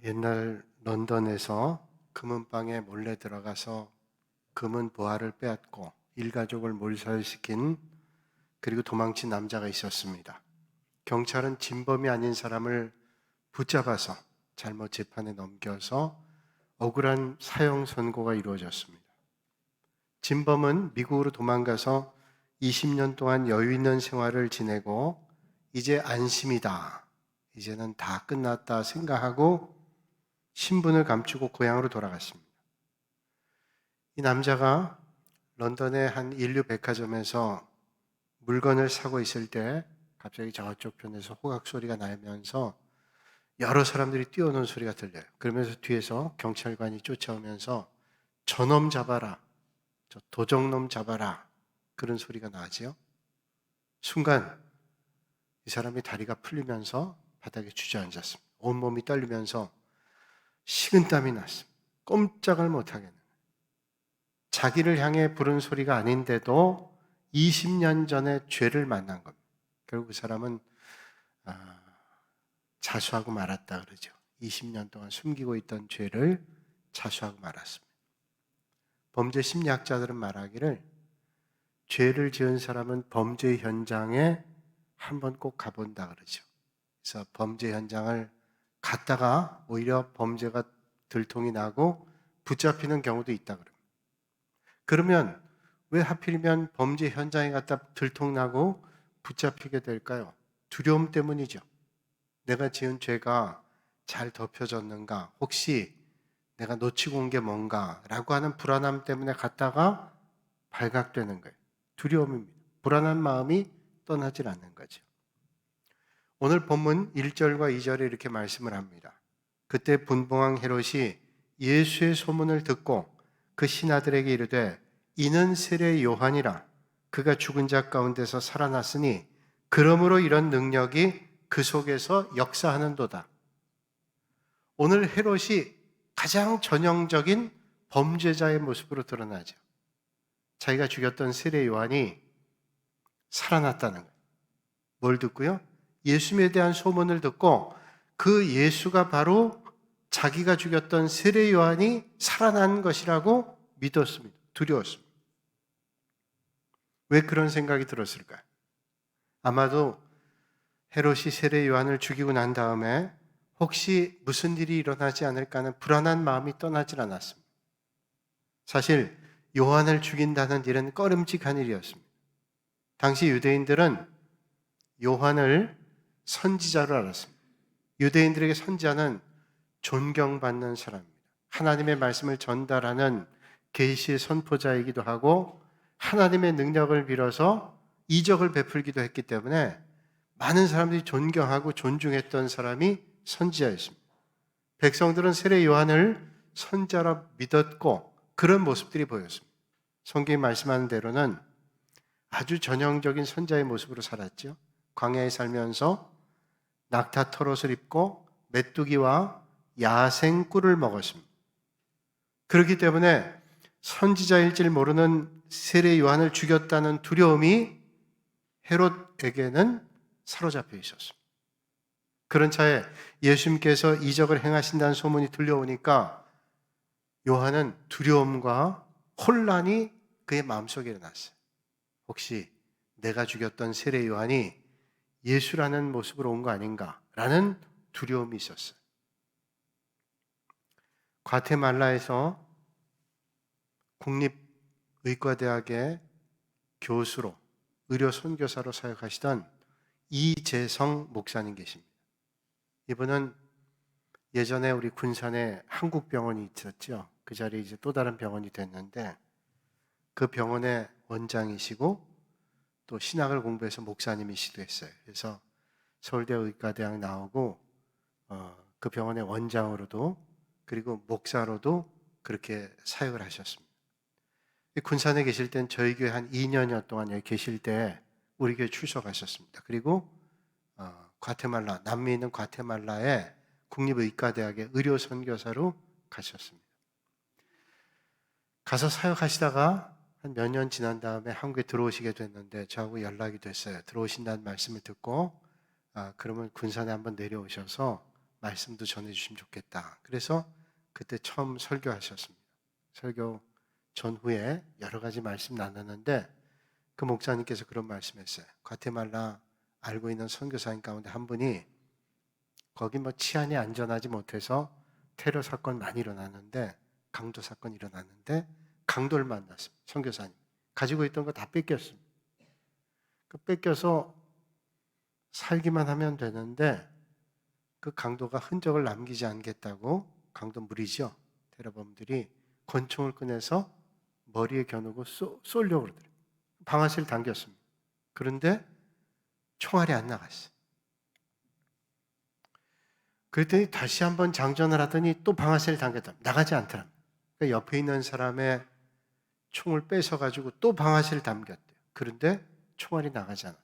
옛날 런던에서 금은방에 몰래 들어가서 금은 보화를 빼앗고 일가족을 몰살시킨 그리고 도망친 남자가 있었습니다. 경찰은 진범이 아닌 사람을 붙잡아서 잘못 재판에 넘겨서 억울한 사형 선고가 이루어졌습니다. 진범은 미국으로 도망가서 20년 동안 여유 있는 생활을 지내고 이제 안심이다, 이제는 다 끝났다 생각하고 신분을 감추고 고향으로 돌아갔습니다. 이 남자가 런던의 한 인류 백화점에서 물건을 사고 있을 때 갑자기 저쪽 편에서 호각 소리가 나면서 여러 사람들이 뛰어오는 소리가 들려요. 그러면서 뒤에서 경찰관이 쫓아오면서 저놈 잡아라, 저 도적놈 잡아라, 그런 소리가 나지요. 순간 이 사람이 다리가 풀리면서 바닥에 주저앉았습니다. 온몸이 떨리면서 식은땀이 났습니다. 꼼짝을 못하겠는, 자기를 향해 부른 소리가 아닌데도 20년 전에 죄를 만난 겁니다. 결국 그 사람은 자수하고 말았다 그러죠. 20년 동안 숨기고 있던 죄를 자수하고 말았습니다. 범죄 심리학자들은 말하기를 죄를 지은 사람은 범죄 현장에 한번 꼭 가본다 그러죠. 그래서 범죄 현장을 갔다가 오히려 범죄가 들통이 나고 붙잡히는 경우도 있다 그럽니다. 그러면 왜 하필이면 범죄 현장에 갔다 들통나고 붙잡히게 될까요? 두려움 때문이죠. 내가 지은 죄가 잘 덮여졌는가? 혹시 내가 놓치고 온 게 뭔가? 라고 하는 불안함 때문에 갔다가 발각되는 거예요. 두려움입니다. 불안한 마음이 떠나질 않는 거죠. 오늘 본문 1절과 2절에 이렇게 말씀을 합니다. 그때 분봉왕 헤롯이 예수의 소문을 듣고 그 신하들에게 이르되 이는 세례 요한이라, 그가 죽은 자 가운데서 살아났으니 그러므로 이런 능력이 그 속에서 역사하는도다. 오늘 헤롯이 가장 전형적인 범죄자의 모습으로 드러나죠. 자기가 죽였던 세례 요한이 살아났다는 거예요. 뭘 듣고요? 예수님에 대한 소문을 듣고 그 예수가 바로 자기가 죽였던 세례 요한이 살아난 것이라고 믿었습니다. 두려웠습니다. 왜 그런 생각이 들었을까요? 아마도 헤롯이 세례 요한을 죽이고 난 다음에 혹시 무슨 일이 일어나지 않을까 하는 불안한 마음이 떠나질 않았습니다. 사실 요한을 죽인다는 일은 꺼림칙한 일이었습니다. 당시 유대인들은 요한을 선지자로 알았습니다. 유대인들에게 선지자는 존경받는 사람입니다. 하나님의 말씀을 전달하는 계시의 선포자이기도 하고 하나님의 능력을 빌어서 이적을 베풀기도 했기 때문에 많은 사람들이 존경하고 존중했던 사람이 선지자였습니다. 백성들은 세례 요한을 선지자로 믿었고 그런 모습들이 보였습니다. 성경이 말씀하는 대로는 아주 전형적인 선지자의 모습으로 살았죠. 광야에 살면서 낙타 털옷을 입고 메뚜기와 야생 꿀을 먹었습니다. 그렇기 때문에 선지자일 줄 모르는 세례 요한을 죽였다는 두려움이 헤롯에게는 사로잡혀 있었습니다. 그런 차에 예수님께서 이적을 행하신다는 소문이 들려오니까 요한은 두려움과 혼란이 그의 마음속에 일어났어요. 혹시 내가 죽였던 세례 요한이 예수라는 모습으로 온 거 아닌가라는 두려움이 있었어요. 과테말라에서 국립의과대학의 교수로, 의료 선교사로 사역하시던 이재성 목사님 계십니다. 이분은 예전에 우리 군산에 한국병원이 있었죠. 그 자리에 이제 또 다른 병원이 됐는데 그 병원의 원장이시고 또 신학을 공부해서 목사님이시기도 했어요. 그래서 서울대 의과대학 나오고 그 병원의 원장으로도 그리고 목사로도 그렇게 사역을 하셨습니다. 군산에 계실 땐 저희 교회 한 2년여 동안 여기 계실 때 우리 교회 출석하셨습니다. 그리고 과테말라, 남미에 있는 과테말라의 국립의과대학의 의료 선교사로 가셨습니다. 가서 사역하시다가 한 몇 년 지난 다음에 한국에 들어오시게 됐는데 저하고 연락이 됐어요. 들어오신다는 말씀을 듣고 그러면 군산에 한번 내려오셔서 말씀도 전해주시면 좋겠다. 그래서 그때 처음 설교하셨습니다. 설교 전후에 여러 가지 말씀 나눴는데 그 목사님께서 그런 말씀했어요. 과테말라 알고 있는 선교사님 가운데 한 분이 거기 치안이 안전하지 못해서 테러 사건 많이 일어나는데, 강도 사건 일어났는데 강도를 만났습니다. 선교사님 가지고 있던 거 다 뺏겼습니다. 그 뺏겨서 살기만 하면 되는데 그 강도가 흔적을 남기지 않겠다고, 강도 무리죠, 테러범들이 권총을 꺼내서 머리에 겨누고 쏘려고 그러더래요. 방아쇠를 당겼습니다. 그런데 총알이 안 나갔어요. 그랬더니 다시 한번 장전을 하더니 또 방아쇠를 당겼다. 나가지 않더랍니다. 그러니까 옆에 있는 사람의 총을 뺏어가지고 또 방아쇠를 당겼대요. 그런데 총알이 나가지 않았다.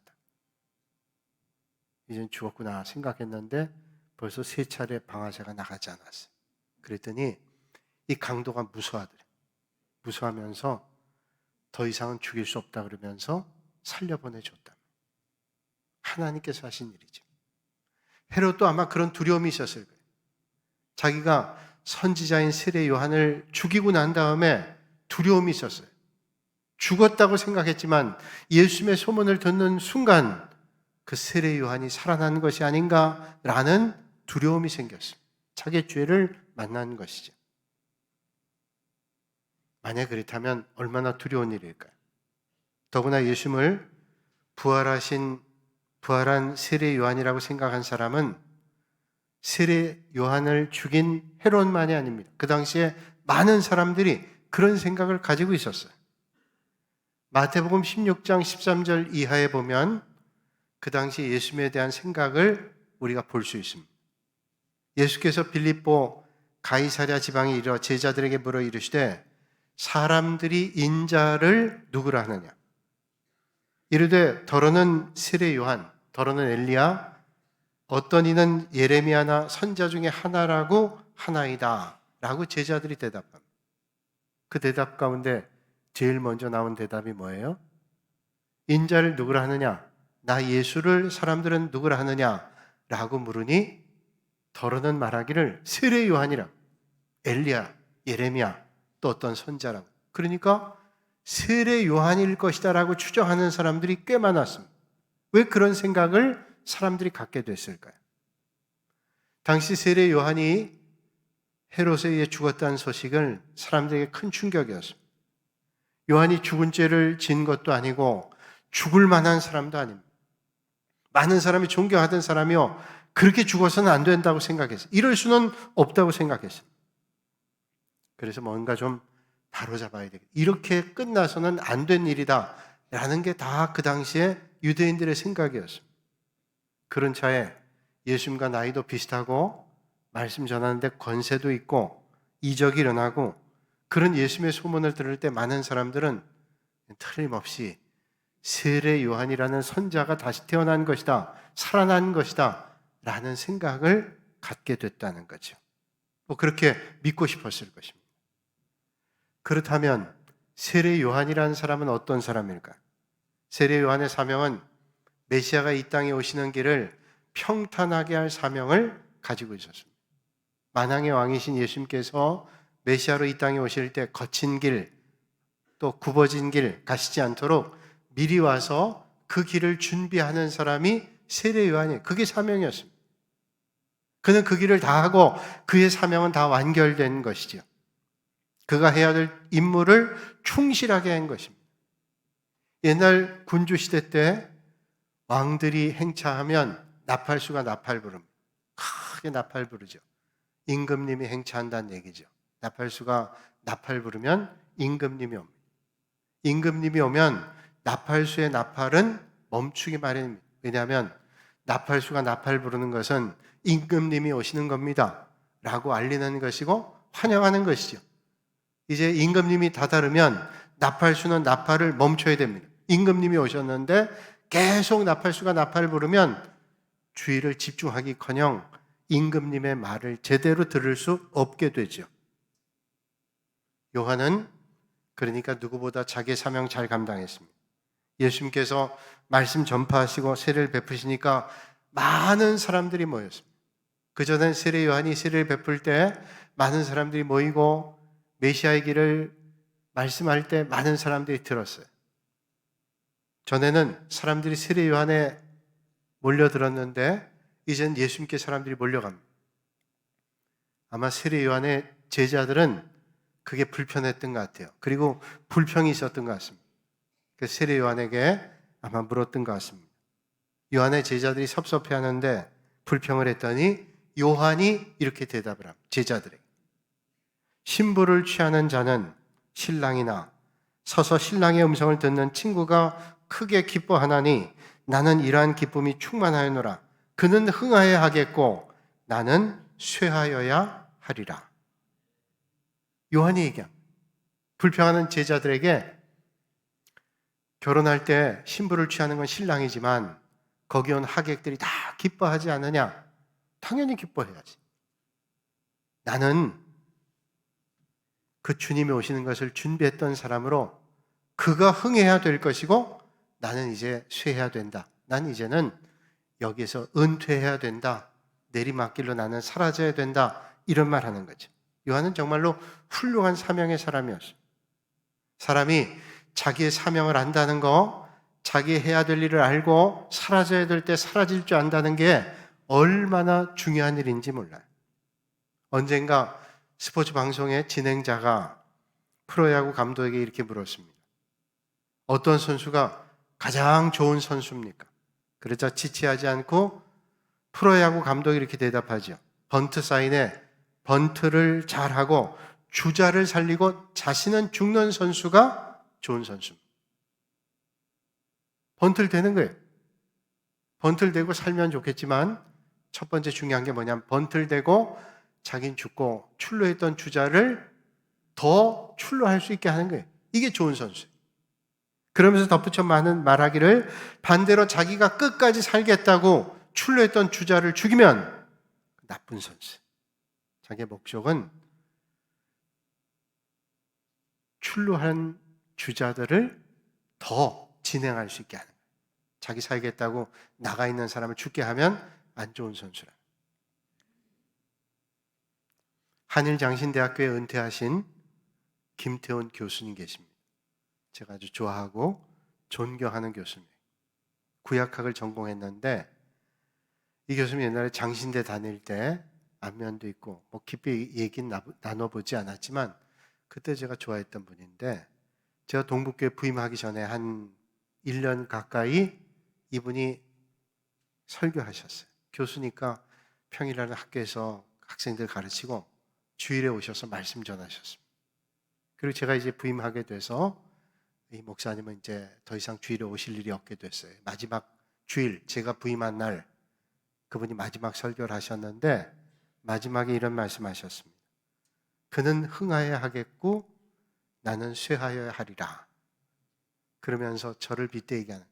이젠 죽었구나 생각했는데 벌써 3차례 방아쇠가 나가지 않았어요. 그랬더니 이 강도가 무서워하더래요. 무서워하면서 더 이상은 죽일 수 없다 그러면서 살려보내줬다. 하나님께서 하신 일이죠. 헤롯도 아마 그런 두려움이 있었을 거예요. 자기가 선지자인 세례 요한을 죽이고 난 다음에 두려움이 있었어요. 죽었다고 생각했지만 예수님의 소문을 듣는 순간 그 세례 요한이 살아난 것이 아닌가라는 두려움이 생겼어요. 자기의 죄를 만난 것이죠. 만약 그렇다면 얼마나 두려운 일일까요? 더구나 예수님을 부활한 세례 요한이라고 생각한 사람은 세례 요한을 죽인 헤롯만이 아닙니다. 그 당시에 많은 사람들이 그런 생각을 가지고 있었어요. 마태복음 16장 13절 이하에 보면 그 당시 예수님에 대한 생각을 우리가 볼 수 있습니다. 예수께서 빌립보 가이사랴 지방에 이르러 제자들에게 물어 이르시되 사람들이 인자를 누구라 하느냐? 이르되 더러는 세례 요한, 더러는 엘리야, 어떤 이는 예레미야나 선자 중에 하나라고 하나이다 라고 제자들이 대답합니다. 그 대답 가운데 제일 먼저 나온 대답이 뭐예요? 인자를 누구라 하느냐? 나 예수를 사람들은 누구라 하느냐? 라고 물으니 더러는 말하기를 세례 요한이라, 엘리야, 예레미야, 또 어떤 선자라고. 그러니까 세례 요한일 것이다 라고 추정하는 사람들이 꽤 많았습니다. 왜 그런 생각을 사람들이 갖게 됐을까요? 당시 세례 요한이 헤롯에 의해 죽었다는 소식은 사람들에게 큰 충격이었습니다. 요한이 죽은 죄를 진 것도 아니고 죽을 만한 사람도 아닙니다. 많은 사람이 존경하던 사람이요, 그렇게 죽어서는 안 된다고 생각했어요. 이럴 수는 없다고 생각했어요. 그래서 뭔가 좀 바로잡아야 되겠다. 이렇게 끝나서는 안 된 일이다 라는 게 다 그 당시에 유대인들의 생각이었습니다. 그런 차에 예수님과 나이도 비슷하고 말씀 전하는데 권세도 있고 이적이 일어나고 그런 예수님의 소문을 들을 때 많은 사람들은 틀림없이 세례 요한이라는 선자가 다시 태어난 것이다, 살아난 것이다 라는 생각을 갖게 됐다는 거죠. 그렇게 믿고 싶었을 것입니다. 그렇다면 세례 요한이라는 사람은 어떤 사람일까? 세례 요한의 사명은 메시아가 이 땅에 오시는 길을 평탄하게 할 사명을 가지고 있었습니다. 만왕의 왕이신 예수님께서 메시아로 이 땅에 오실 때 거친 길, 또 굽어진 길 가시지 않도록 미리 와서 그 길을 준비하는 사람이 세례 요한이에요. 그게 사명이었습니다. 그는 그 길을 다 하고 그의 사명은 다 완결된 것이죠. 그가 해야 될 임무를 충실하게 한 것입니다. 옛날 군주시대 때 왕들이 행차하면 나팔수가 나팔 부릅니다. 크게 나팔 부르죠. 임금님이 행차한다는 얘기죠. 나팔수가 나팔 부르면 임금님이 옵니다. 임금님이 오면 나팔수의 나팔은 멈추기 마련입니다. 왜냐하면 나팔수가 나팔 부르는 것은 임금님이 오시는 겁니다 라고 알리는 것이고 환영하는 것이죠. 이제 임금님이 다다르면 나팔수는 나팔을 멈춰야 됩니다. 임금님이 오셨는데 계속 나팔수가 나팔을 부르면 주의를 집중하기커녕 임금님의 말을 제대로 들을 수 없게 되죠. 요한은 그러니까 누구보다 자기의 사명 잘 감당했습니다. 예수님께서 말씀 전파하시고 세례를 베푸시니까 많은 사람들이 모였습니다. 그전엔 세례 요한이 세례를 베풀 때 많은 사람들이 모이고 메시아의 길을 말씀할 때 많은 사람들이 들었어요. 전에는 사람들이 세례 요한에 몰려들었는데 이젠 예수님께 사람들이 몰려갑니다. 아마 세례 요한의 제자들은 그게 불편했던 것 같아요. 그리고 불평이 있었던 것 같습니다. 그 세례 요한에게 아마 물었던 것 같습니다. 요한의 제자들이 섭섭해하는데 불평을 했더니 요한이 이렇게 대답을 합니다. 제자들에게. 신부를 취하는 자는 신랑이나 서서 신랑의 음성을 듣는 친구가 크게 기뻐하나니 나는 이러한 기쁨이 충만하여노라. 그는 흥하여야 하겠고 나는 쇠하여야 하리라. 요한이 얘기합니다. 불평하는 제자들에게 결혼할 때 신부를 취하는 건 신랑이지만 거기 온 하객들이 다 기뻐하지 않느냐? 당연히 기뻐해야지. 나는 그 주님이 오시는 것을 준비했던 사람으로 그가 흥해야 될 것이고 나는 이제 쇠해야 된다. 난 이제는 여기에서 은퇴해야 된다. 내리막길로 나는 사라져야 된다. 이런 말 하는 거죠. 요한은 정말로 훌륭한 사명의 사람이었어요. 사람이 자기의 사명을 안다는 거, 자기 해야 될 일을 알고 사라져야 될 때 사라질 줄 안다는 게 얼마나 중요한 일인지 몰라요. 언젠가 스포츠 방송의 진행자가 프로야구 감독에게 이렇게 물었습니다. 어떤 선수가 가장 좋은 선수입니까? 그러자 지체하지 않고 프로야구 감독이 이렇게 대답하죠. 번트 사인에 번트를 잘하고 주자를 살리고 자신은 죽는 선수가 좋은 선수입니다. 번트를 대는 거예요. 번트를 대고 살면 좋겠지만 첫 번째 중요한 게 뭐냐면 번트를 대고 자기는 죽고 출루했던 주자를 더 출루할 수 있게 하는 거예요. 이게 좋은 선수예요. 그러면서 덧붙여 말하기를 반대로 자기가 끝까지 살겠다고 출루했던 주자를 죽이면 나쁜 선수. 자기의 목적은 출루한 주자들을 더 진행할 수 있게 하는 거예요. 자기 살겠다고 나가 있는 사람을 죽게 하면 안 좋은 선수라. 한일장신대학교에 은퇴하신 김태훈 교수님 계십니다. 제가 아주 좋아하고 존경하는 교수님. 구약학을 전공했는데 이 교수님 옛날에 장신대 다닐 때 안면도 있고 뭐 깊이 얘기는 나눠보지 않았지만 그때 제가 좋아했던 분인데 제가 동북교회 부임하기 전에 한 1년 가까이 이분이 설교하셨어요. 교수니까 평일날 학교에서 학생들 가르치고 주일에 오셔서 말씀 전하셨습니다. 그리고 제가 이제 부임하게 돼서 이 목사님은 이제 더 이상 주일에 오실 일이 없게 됐어요. 마지막 주일 제가 부임한 날 그분이 마지막 설교를 하셨는데 마지막에 이런 말씀하셨습니다. 그는 흥하여야 하겠고 나는 쇠하여야 하리라. 그러면서 저를 빗대 얘기하는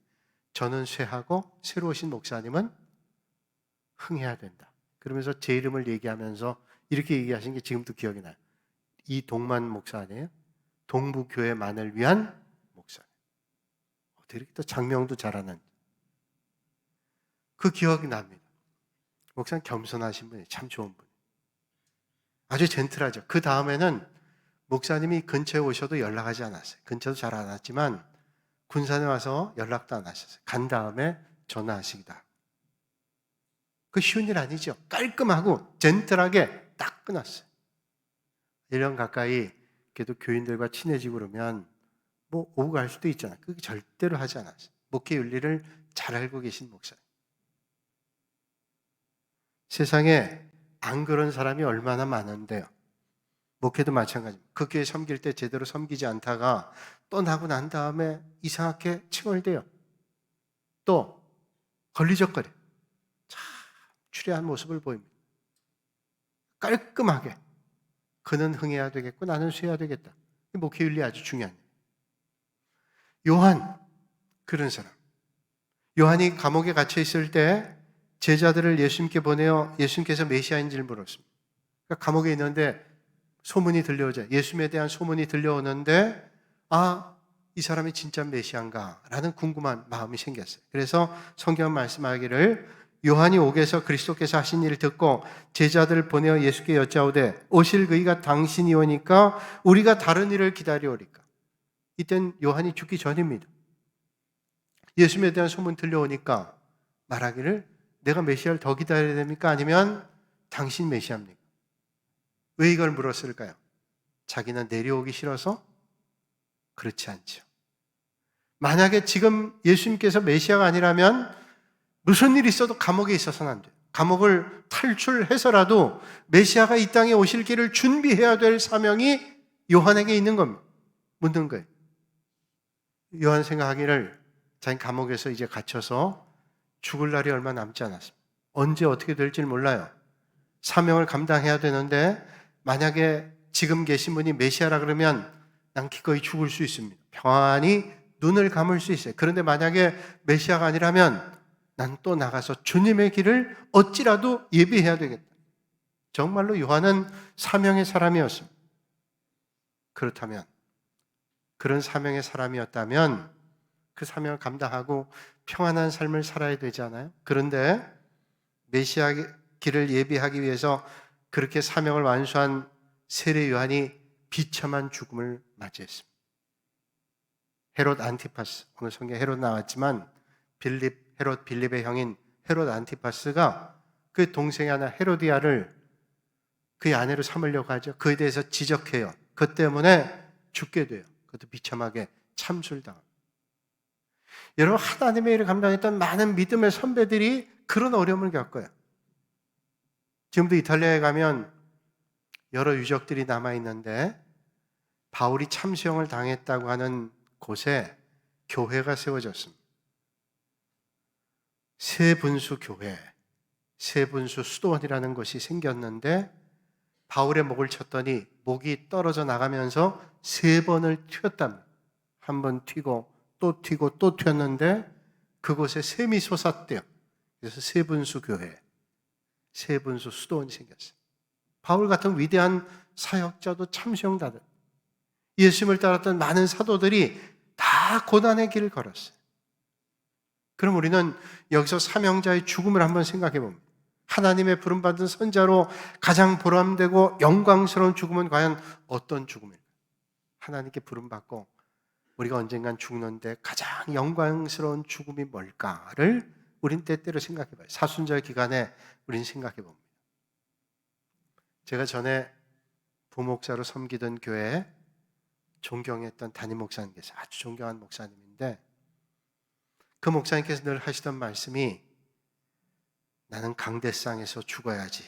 저는 쇠하고 새로 오신 목사님은 흥해야 된다. 그러면서 제 이름을 얘기하면서 이렇게 얘기하신 게 지금도 기억이 나요. 이 동만 목사 아니에요? 동부교회만을 위한 목사. 어떻게 이렇게 또 장명도 잘하는 그 기억이 납니다. 목사님 겸손하신 분이 참 좋은 분. 아주 젠틀하죠. 그 다음에는 목사님이 근처에 오셔도 연락하지 않았어요. 근처도 잘 안 왔지만 군산에 와서 연락도 안 하셨어요. 간 다음에 전화하시기다. 그 쉬운 일 아니죠. 깔끔하고 젠틀하게 딱 끊었어요. 1년 가까이 그래도 교인들과 친해지고 그러면 뭐 오고 갈 수도 있잖아요. 그게 절대로 하지 않았어요. 목회 윤리를 잘 알고 계신 목사님. 세상에 안 그런 사람이 얼마나 많은데요. 목회도 마찬가지입니다. 그 교회 섬길 때 제대로 섬기지 않다가 떠나고 난 다음에 이상하게 칭얼대요. 또 걸리적거려. 참 추레한 모습을 보입니다. 깔끔하게 그는 흥해야 되겠고 나는 쇠해야 되겠다. 목회 윤리 아주 중요한 거예요. 요한 그런 사람. 요한이 감옥에 갇혀 있을 때 제자들을 예수님께 보내어 예수님께서 메시아인지를 물었습니다. 그러니까 감옥에 있는데 소문이 들려오죠. 예수님에 대한 소문이 들려오는데 이 사람이 진짜 메시아인가? 라는 궁금한 마음이 생겼어요. 그래서 성경은 말씀하기를 요한이 옥에서 그리스도께서 하신 일을 듣고 제자들을 보내어 예수께 여짜오되 오실 그이가 당신이 오니까 우리가 다른 일을 기다려오리까. 이땐 요한이 죽기 전입니다. 예수님에 대한 소문 들려오니까 말하기를 내가 메시아를 더 기다려야 됩니까? 아니면 당신 메시아입니까? 왜 이걸 물었을까요? 자기는 내려오기 싫어서? 그렇지 않죠. 만약에 지금 예수님께서 메시아가 아니라면 무슨 일이 있어도 감옥에 있어서는 안 돼요. 감옥을 탈출해서라도 메시아가 이 땅에 오실 길을 준비해야 될 사명이 요한에게 있는 겁니다. 묻는 거예요. 요한 생각하기를 자기 감옥에서 이제 갇혀서 죽을 날이 얼마 남지 않았습니다. 언제 어떻게 될지 몰라요. 사명을 감당해야 되는데 만약에 지금 계신 분이 메시아라 그러면 난 기꺼이 죽을 수 있습니다. 평안히 눈을 감을 수 있어요. 그런데 만약에 메시아가 아니라면 난 또 나가서 주님의 길을 어찌라도 예비해야 되겠다. 정말로 요한은 사명의 사람이었습니다. 그렇다면 그런 사명의 사람이었다면 그 사명을 감당하고 평안한 삶을 살아야 되지 않아요? 그런데 메시아 길을 예비하기 위해서 그렇게 사명을 완수한 세례 요한이 비참한 죽음을 맞이했습니다. 헤롯 안티파스, 오늘 성경에 헤롯 나왔지만 헤롯 빌립의 형인 헤롯 안티파스가 그 동생이 하나 헤로디아를 그의 아내로 삼으려고 하죠. 그에 대해서 지적해요. 그 때문에 죽게 돼요. 그것도 비참하게 참술당합니다. 여러분, 하나님의 일을 감당했던 많은 믿음의 선배들이 그런 어려움을 겪어요. 지금도 이탈리아에 가면 여러 유적들이 남아있는데 바울이 참수형을 당했다고 하는 곳에 교회가 세워졌습니다. 세분수 교회, 세분수 수도원이라는 것이 생겼는데 바울의 목을 쳤더니 목이 떨어져 나가면서 3번을 튀었답니다. 한 번 튀고 또 튀고 또 튀었는데 그곳에 샘이 솟았대요. 그래서 세분수 교회, 세분수 수도원이 생겼어요. 바울 같은 위대한 사역자도 참수형받은 예수님을 따랐던 많은 사도들이 다 고난의 길을 걸었어요. 그럼 우리는 여기서 사명자의 죽음을 한번 생각해 봅니다. 하나님의 부름받은 선자로 가장 보람되고 영광스러운 죽음은 과연 어떤 죽음일까요? 하나님께 부름받고 우리가 언젠간 죽는데 가장 영광스러운 죽음이 뭘까를 우린 때때로 생각해 봐요. 사순절 기간에 우린 생각해 봅니다. 제가 전에 부목사로 섬기던 교회에 존경했던 담임 목사님께서 아주 존경한 목사님인데 그 목사님께서 늘 하시던 말씀이 나는 강대상에서 죽어야지.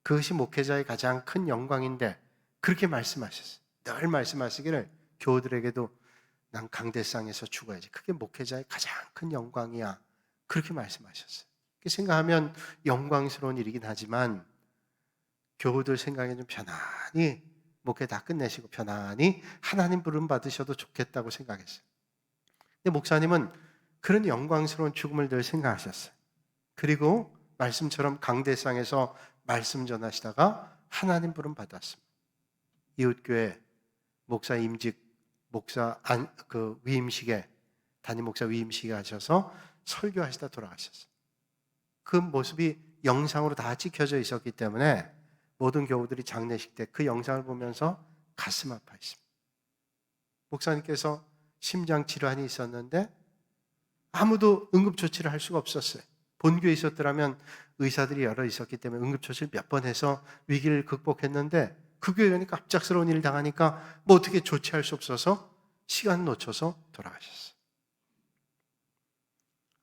그것이 목회자의 가장 큰 영광인데 그렇게 말씀하셨어요. 늘 말씀하시기를 교우들에게도 난 강대상에서 죽어야지. 그게 목회자의 가장 큰 영광이야. 그렇게 말씀하셨어요. 생각하면 영광스러운 일이긴 하지만 교우들 생각에 좀 편안히 목회 다 끝내시고 편안히 하나님 부름 받으셔도 좋겠다고 생각했어요. 근데 목사님은 그런 영광스러운 죽음을 늘 생각하셨어요. 그리고 말씀처럼 강대상에서 말씀 전하시다가 하나님 부름 받았습니다. 이웃교회 목사 임직, 위임식에 담임 목사 위임식에 하셔서 설교하시다 돌아가셨어요. 그 모습이 영상으로 다 찍혀져 있었기 때문에 모든 교우들이 장례식 때 그 영상을 보면서 가슴 아파했습니다. 목사님께서 심장 질환이 있었는데 아무도 응급조치를 할 수가 없었어요. 본교에 있었더라면 의사들이 여러 있었기 때문에 응급조치를 몇 번 해서 위기를 극복했는데 그 교회에 갑작스러운 일을 당하니까 뭐 어떻게 조치할 수 없어서 시간 놓쳐서 돌아가셨어요.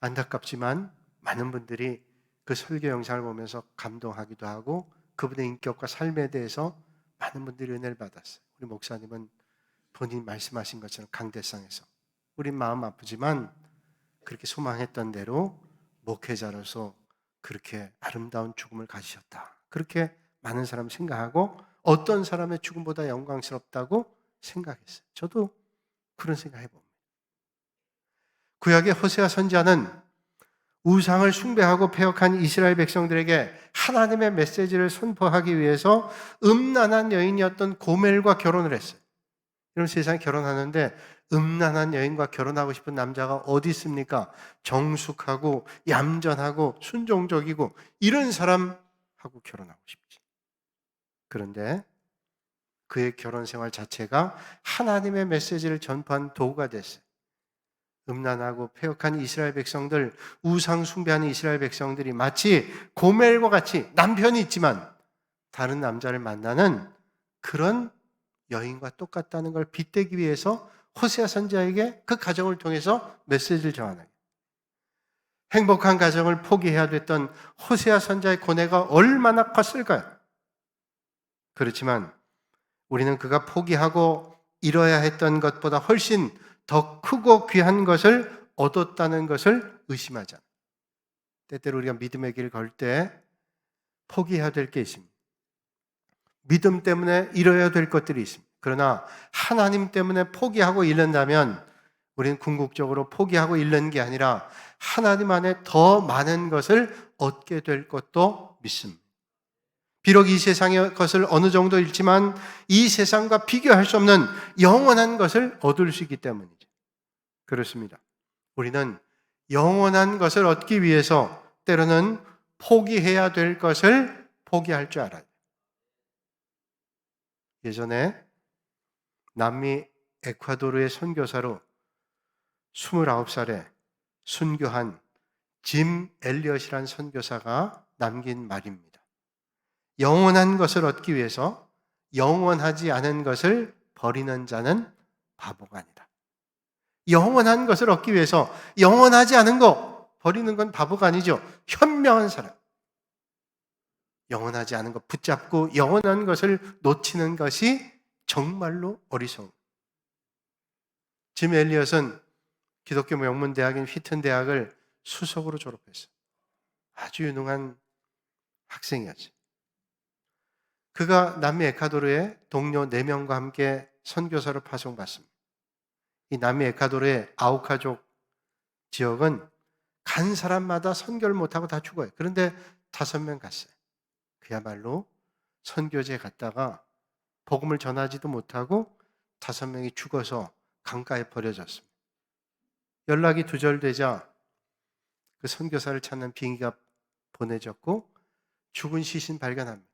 안타깝지만 많은 분들이 그 설교 영상을 보면서 감동하기도 하고 그분의 인격과 삶에 대해서 많은 분들이 은혜를 받았어요. 우리 목사님은 본인 말씀하신 것처럼 강대상에서 우린 마음 아프지만 그렇게 소망했던 대로 목회자로서 그렇게 아름다운 죽음을 가지셨다. 그렇게 많은 사람이 생각하고 어떤 사람의 죽음보다 영광스럽다고 생각했어요. 저도 그런 생각 해봅니다. 구약의 호세아 선지자는 우상을 숭배하고 패역한 이스라엘 백성들에게 하나님의 메시지를 선포하기 위해서 음란한 여인이었던 고멜과 결혼을 했어요. 이런 세상에 결혼하는데 음란한 여인과 결혼하고 싶은 남자가 어디 있습니까? 정숙하고 얌전하고 순종적이고 이런 사람하고 결혼하고 싶지. 그런데 그의 결혼 생활 자체가 하나님의 메시지를 전파한 도구가 됐어요. 음란하고 폐역한 이스라엘 백성들, 우상 숭배하는 이스라엘 백성들이 마치 고멜과 같이 남편이 있지만 다른 남자를 만나는 그런 여인과 똑같다는 걸 빗대기 위해서 호세아 선지자에게 그 가정을 통해서 메시지를 전하는, 행복한 가정을 포기해야 됐던 호세아 선지자의 고뇌가 얼마나 컸을까요? 그렇지만 우리는 그가 포기하고 이뤄야 했던 것보다 훨씬 더 크고 귀한 것을 얻었다는 것을 의심하지 않아요. 때때로 우리가 믿음의 길을 걸 때 포기해야 될 게 있습니다. 믿음 때문에 이뤄야 될 것들이 있습니다. 그러나 하나님 때문에 포기하고 잃는다면 우리는 궁극적으로 포기하고 잃는 게 아니라 하나님 안에 더 많은 것을 얻게 될 것도 믿습니다. 비록 이 세상의 것을 어느 정도 잃지만 이 세상과 비교할 수 없는 영원한 것을 얻을 수 있기 때문이죠. 그렇습니다. 우리는 영원한 것을 얻기 위해서 때로는 포기해야 될 것을 포기할 줄 알아요. 예전에 남미 에콰도르의 선교사로 29살에 순교한 짐 엘리엇이라는 선교사가 남긴 말입니다. 영원한 것을 얻기 위해서 영원하지 않은 것을 버리는 자는 바보가 아니다. 영원한 것을 얻기 위해서 영원하지 않은 것 버리는 건 바보가 아니죠. 현명한 사람. 영원하지 않은 것 붙잡고 영원한 것을 놓치는 것이 정말로 어리석은. 짐 엘리엇은 기독교 명문대학인 휘튼 대학을 수석으로 졸업했어요. 아주 유능한 학생이었죠. 그가 남미 에콰도르의 동료 4명과 함께 선교사로 파송받습니다. 이 남미 에콰도르의 아우카족 지역은 간 사람마다 선교를 못하고 다 죽어요. 그런데 5명 갔어요. 그야말로 선교지에 갔다가 복음을 전하지도 못하고 5명이 죽어서 강가에 버려졌습니다. 연락이 두절되자 그 선교사를 찾는 비행기가 보내졌고 죽은 시신 발견합니다.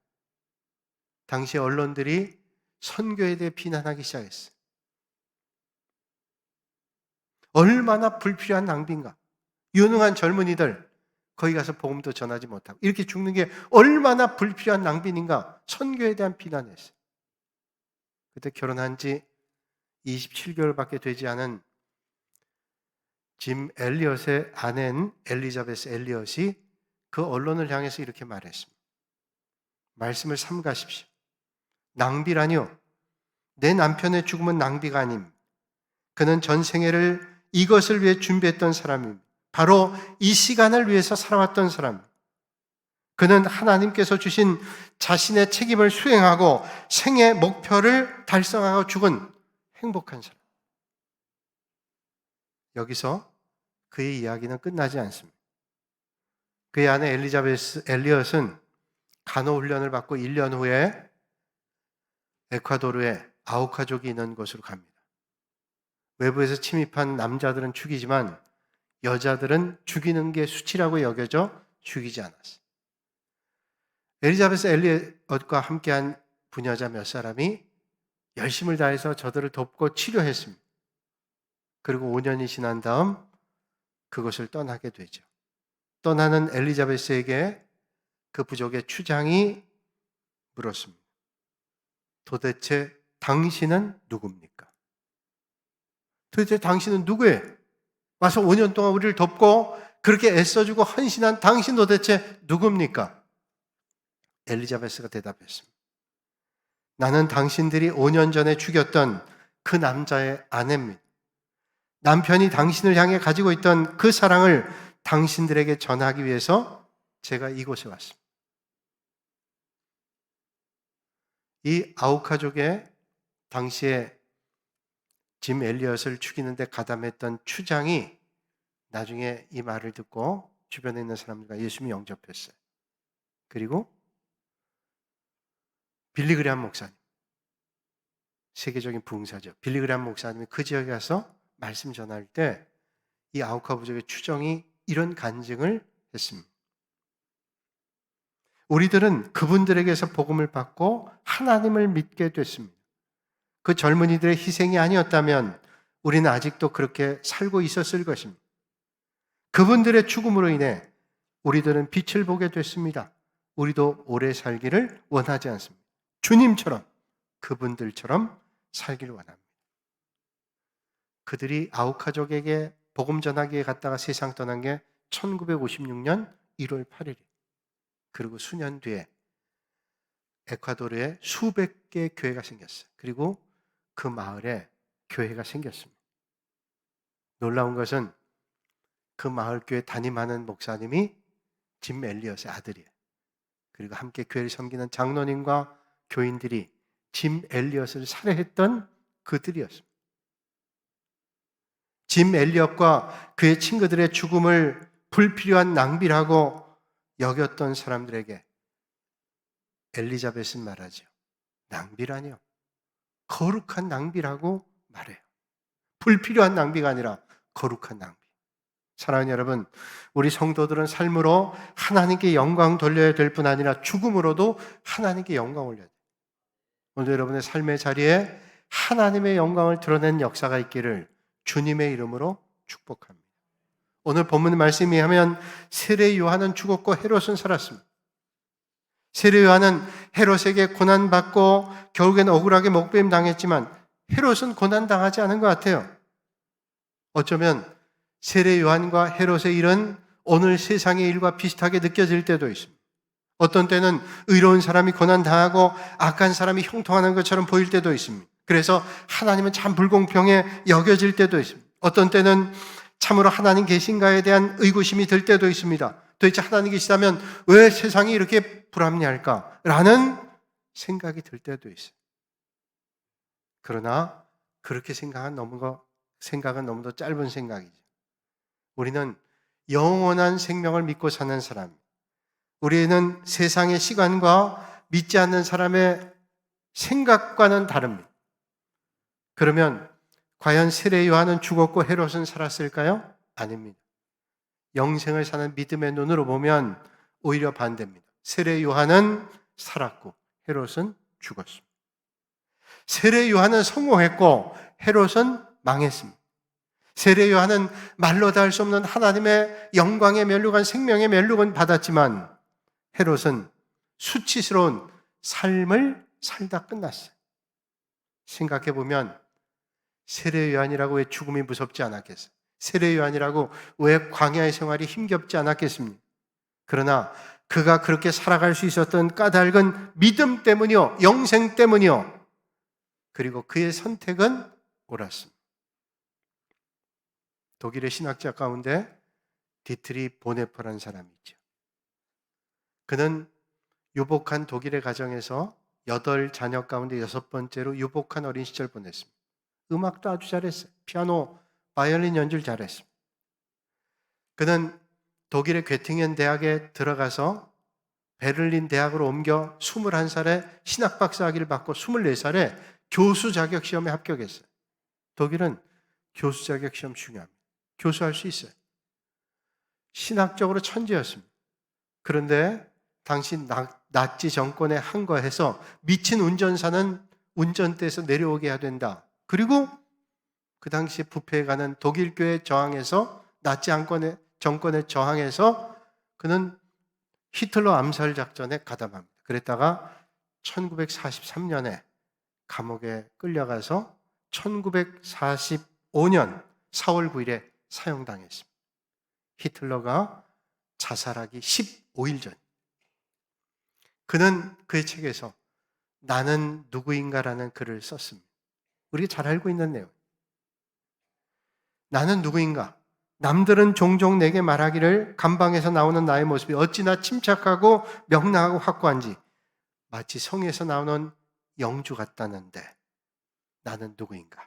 당시 언론들이 선교에 대해 비난하기 시작했어요. 얼마나 불필요한 낭비인가. 유능한 젊은이들 거기 가서 복음도 전하지 못하고 이렇게 죽는 게 얼마나 불필요한 낭비인가. 선교에 대한 비난했어요. 그때 결혼한 지 27개월밖에 되지 않은 짐 엘리엇의 아내인 엘리자베스 엘리엇이 그 언론을 향해서 이렇게 말했습니다. 말씀을 삼가십시오. 낭비라니요. 내 남편의 죽음은 낭비가 아님. 그는 전생애를 이것을 위해 준비했던 사람입니다. 바로 이 시간을 위해서 살아왔던 사람. 그는 하나님께서 주신 자신의 책임을 수행하고 생애 목표를 달성하고 죽은 행복한 사람. 여기서 그의 이야기는 끝나지 않습니다. 그의 아내 엘리자베스 엘리엇은 간호훈련을 받고 1년 후에 에콰도르의 아우카족이 있는 곳으로 갑니다. 외부에서 침입한 남자들은 죽이지만 여자들은 죽이는 게 수치라고 여겨져 죽이지 않았어요. 엘리자베스 엘리엇과 함께한 부녀자 몇 사람이 열심을 다해서 저들을 돕고 치료했습니다. 그리고 5년이 지난 다음 그것을 떠나게 되죠. 떠나는 엘리자베스에게 그 부족의 추장이 물었습니다. 도대체 당신은 누굽니까? 도대체 당신은 누구예요? 와서 5년 동안 우리를 돕고 그렇게 애써주고 헌신한 당신 도대체 누굽니까? 엘리자베스가 대답했습니다. 나는 당신들이 5년 전에 죽였던 그 남자의 아내입니다. 남편이 당신을 향해 가지고 있던 그 사랑을 당신들에게 전하기 위해서 제가 이곳에 왔습니다. 이 아우카족의 당시에 짐 엘리엇을 죽이는데 가담했던 추장이 나중에 이 말을 듣고 주변에 있는 사람들과 예수님을 영접했어요. 그리고 빌리그레함 목사님, 세계적인 부흥사죠. 빌리그람 목사님이 그 지역에 가서 말씀 전할 때 이 아우카 부족의 추정이 이런 간증을 했습니다. 우리들은 그분들에게서 복음을 받고 하나님을 믿게 됐습니다. 그 젊은이들의 희생이 아니었다면 우리는 아직도 그렇게 살고 있었을 것입니다. 그분들의 죽음으로 인해 우리들은 빛을 보게 됐습니다. 우리도 오래 살기를 원하지 않습니다. 주님처럼, 그분들처럼 살기를 원합니다. 그들이 아우카족에게 복음 전하기에 갔다가 세상 떠난 게 1956년 1월 8일. 그리고 수년 뒤에 에콰도르에 수백 개의 교회가 생겼어요. 그리고 그 마을에 교회가 생겼습니다. 놀라운 것은 그 마을 교회 담임하는 목사님이 짐 엘리엇의 아들이에요. 그리고 함께 교회를 섬기는 장로님과 교인들이 짐 엘리엇을 살해했던 그들이었습니다. 짐 엘리엇과 그의 친구들의 죽음을 불필요한 낭비라고 여겼던 사람들에게 엘리자벳은 말하죠. 낭비라니요. 거룩한 낭비라고 말해요. 불필요한 낭비가 아니라 거룩한 낭비. 사랑하는 여러분, 우리 성도들은 삶으로 하나님께 영광 돌려야 될 뿐 아니라 죽음으로도 하나님께 영광 올려야 돼요. 오늘 여러분의 삶의 자리에 하나님의 영광을 드러낸 역사가 있기를 주님의 이름으로 축복합니다. 오늘 본문 말씀에 하면 세례 요한은 죽었고 헤롯은 살았습니다. 세례 요한은 헤롯에게 고난받고 결국엔 억울하게 목배임 당했지만 헤롯은 고난당하지 않은 것 같아요. 어쩌면 세례 요한과 헤롯의 일은 오늘 세상의 일과 비슷하게 느껴질 때도 있습니다. 어떤 때는 의로운 사람이 고난당하고 악한 사람이 형통하는 것처럼 보일 때도 있습니다. 그래서 하나님은 참 불공평해 여겨질 때도 있습니다. 어떤 때는 참으로 하나님 계신가에 대한 의구심이 들 때도 있습니다. 도대체 하나님 계시다면 왜 세상이 이렇게 불합리할까? 라는 생각이 들 때도 있어요. 그러나 그렇게 생각은 너무도 짧은 생각이죠. 우리는 영원한 생명을 믿고 사는 사람, 우리는 세상의 시간과 믿지 않는 사람의 생각과는 다릅니다. 그러면 과연 세례 요한은 죽었고 헤롯은 살았을까요? 아닙니다. 영생을 사는 믿음의 눈으로 보면 오히려 반대입니다. 세례 요한은 살았고 헤롯은 죽었습니다. 세례 요한은 성공했고 헤롯은 망했습니다. 세례 요한은 말로 다 할 수 없는 하나님의 영광의 면류관, 생명의 면류관 받았지만 헤롯은 수치스러운 삶을 살다 끝났어요. 생각해보면 세례 요한이라고 왜 죽음이 무섭지 않았겠어요? 세례 요한이라고 왜 광야의 생활이 힘겹지 않았겠습니까? 그러나 그가 그렇게 살아갈 수 있었던 까닭은 믿음 때문이요, 영생 때문이요, 그리고 그의 선택은 옳았습니다. 독일의 신학자 가운데 디트리 보네퍼라는 사람이 있죠. 그는 유복한 독일의 가정에서 8자녀 가운데 6번째로 유복한 어린 시절 보냈습니다. 음악도 아주 잘했어요. 피아노, 바이올린 연주를 잘했습니다. 그는 독일의 괴팅엔 대학에 들어가서 베를린 대학으로 옮겨 21살에 신학 박사 학위를 받고 24살에 교수 자격 시험에 합격했어요. 독일은 교수 자격 시험 중요합니다. 교수할 수 있어요. 신학적으로 천재였습니다. 그런데 당시 나치 정권에 항거해서 미친 운전사는 운전대에서 내려오게 해야 된다. 그리고 그 당시에 부패에 가는 독일 교회 저항해서 나치 정권에 저항해서 그는 히틀러 암살 작전에 가담합니다. 그랬다가 1943년에 감옥에 끌려가서 1945년 4월 9일에 사형당했습니다. 히틀러가 자살하기 15일 전. 그는 그의 책에서 나는 누구인가라는 글을 썼습니다. 우리가 잘 알고 있는 내용. 나는 누구인가? 남들은 종종 내게 말하기를 감방에서 나오는 나의 모습이 어찌나 침착하고 명랑하고 확고한지 마치 성에서 나오는 영주 같다는데 나는 누구인가?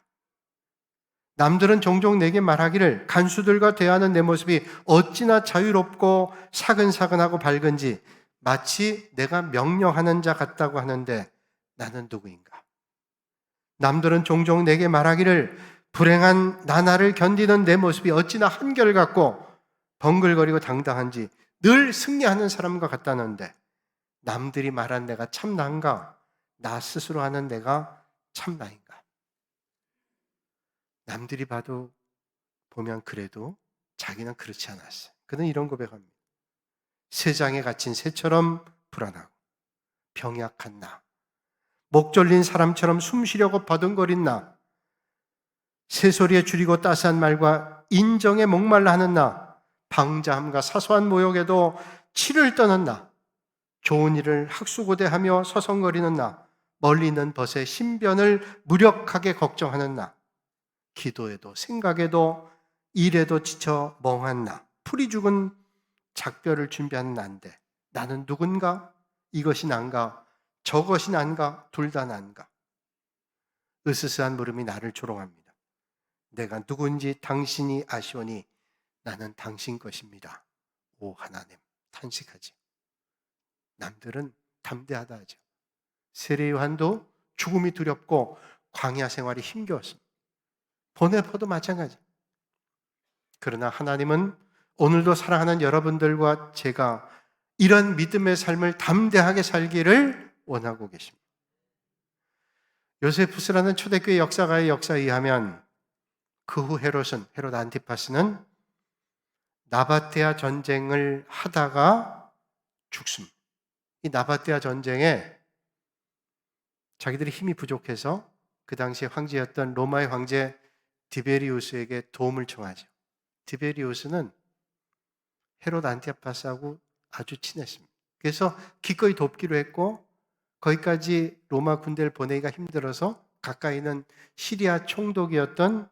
남들은 종종 내게 말하기를 간수들과 대하는 내 모습이 어찌나 자유롭고 사근사근하고 밝은지 마치 내가 명령하는 자 같다고 하는데 나는 누구인가? 남들은 종종 내게 말하기를 불행한 나날을 견디는 내 모습이 어찌나 한결같고 벙글거리고 당당한지 늘 승리하는 사람과 같다는데 남들이 말한 내가 참나인가? 나 스스로 하는 내가 참나인가? 남들이 봐도 보면 그래도 자기는 그렇지 않았어요. 그는 이런 고백합니다. 세상에 갇힌 새처럼 불안하고 병약한 나, 목 졸린 사람처럼 숨 쉬려고 버둥거린 나, 새소리에 줄이고 따스한 말과 인정에 목말라 하는 나, 방자함과 사소한 모욕에도 치를 떠는 나, 좋은 일을 학수고대하며 서성거리는 나, 멀리 있는 벗의 신변을 무력하게 걱정하는 나, 기도에도 생각에도 일에도 지쳐 멍한 나, 풀이 죽은 작별을 준비하는 나인데 나는 누군가? 이것이 난가? 저것이 난가? 둘 다 난가? 으스스한 물음이 나를 조롱합니다. 내가 누군지 당신이 아시오니 나는 당신 것입니다. 오 하나님, 탄식하지. 남들은 담대하다 하죠. 세례 요한도 죽음이 두렵고 광야 생활이 힘겨웠습니다. 보네포도 마찬가지. 그러나 하나님은 오늘도 사랑하는 여러분들과 제가 이런 믿음의 삶을 담대하게 살기를 원하고 계십니다. 요세푸스라는 초대교회 역사가의 역사에 의하면 그 후 헤롯 안티파스는 나바테아 전쟁을 하다가 죽습니다. 이 나바테아 전쟁에 자기들이 힘이 부족해서 그 당시에 황제였던 로마의 황제 디베리우스에게 도움을 청하죠. 디베리우스는 헤롯 안티파스하고 아주 친했습니다. 그래서 기꺼이 돕기로 했고 거기까지 로마 군대를 보내기가 힘들어서 가까이 있는 시리아 총독이었던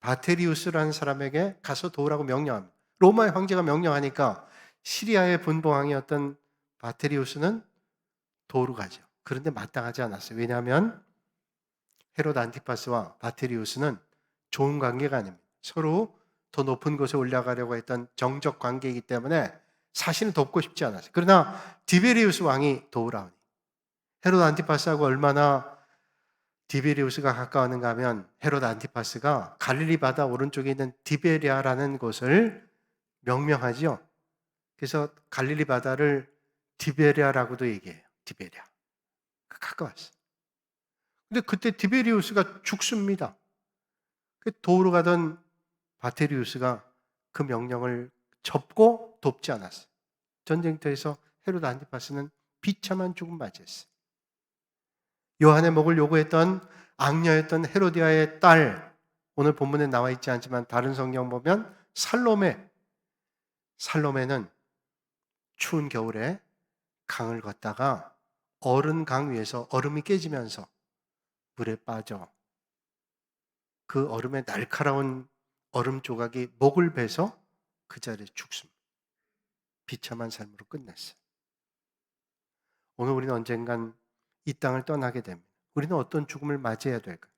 바테리우스라는 사람에게 가서 도우라고 명령합니다. 로마의 황제가 명령하니까 시리아의 분봉왕이었던 바테리우스는 도우러 가죠. 그런데 마땅하지 않았어요. 왜냐하면 헤롯 안티파스와 바테리우스는 좋은 관계가 아닙니다. 서로 더 높은 곳에 올라가려고 했던 정적 관계이기 때문에 사실은 돕고 싶지 않았어요. 그러나 디베리우스 왕이 도우라 하니 헤롯 안티파스하고 얼마나 디베리우스가 가까웠는가 하면 헤롯 안티파스가 갈릴리 바다 오른쪽에 있는 디베리아라는 곳을 명명하죠. 그래서 갈릴리 바다를 디베리아라고도 얘기해요. 디베리아. 가까웠어요. 근데 그때 디베리우스가 죽습니다. 도우러 가던 바테리우스가 그 명령을 접고 돕지 않았어요. 전쟁터에서 헤롯 안티파스는 비참한 죽음 맞이했어요. 요한의 목을 요구했던 악녀였던 헤로디아의 딸, 오늘 본문에 나와 있지 않지만 다른 성경 보면 살로메는 추운 겨울에 강을 걷다가 얼은 강 위에서 얼음이 깨지면서 물에 빠져 그 얼음의 날카로운 얼음 조각이 목을 베서 그 자리에 죽습니다. 비참한 삶으로 끝냈어요. 오늘 우리는 언젠간 이 땅을 떠나게 됩니다. 우리는 어떤 죽음을 맞이해야 될까요?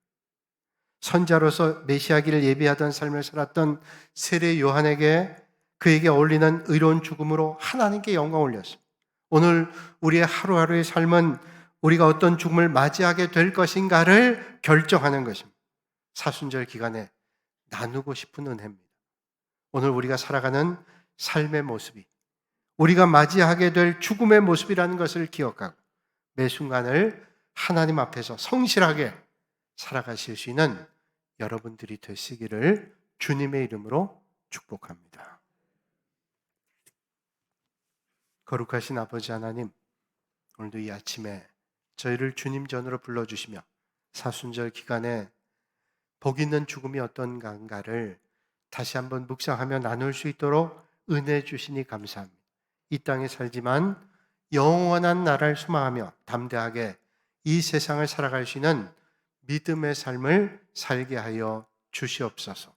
선자로서 메시아기를 예비하던 삶을 살았던 세례 요한에게 그에게 어울리는 의로운 죽음으로 하나님께 영광 올렸습니다. 오늘 우리의 하루하루의 삶은 우리가 어떤 죽음을 맞이하게 될 것인가를 결정하는 것입니다. 사순절 기간에 나누고 싶은 은혜입니다. 오늘 우리가 살아가는 삶의 모습이 우리가 맞이하게 될 죽음의 모습이라는 것을 기억하고 매 순간을 하나님 앞에서 성실하게 살아가실 수 있는 여러분들이 되시기를 주님의 이름으로 축복합니다. 거룩하신 아버지 하나님, 오늘도 이 아침에 저희를 주님 전으로 불러주시며 사순절 기간에 복 있는 죽음이 어떤가를 다시 한번 묵상하며 나눌 수 있도록 은혜 주시니 감사합니다. 이 땅에 살지만 영원한 나라를 소망하며 담대하게 이 세상을 살아갈 수 있는 믿음의 삶을 살게 하여 주시옵소서.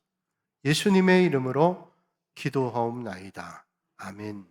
예수님의 이름으로 기도하옵나이다. 아멘.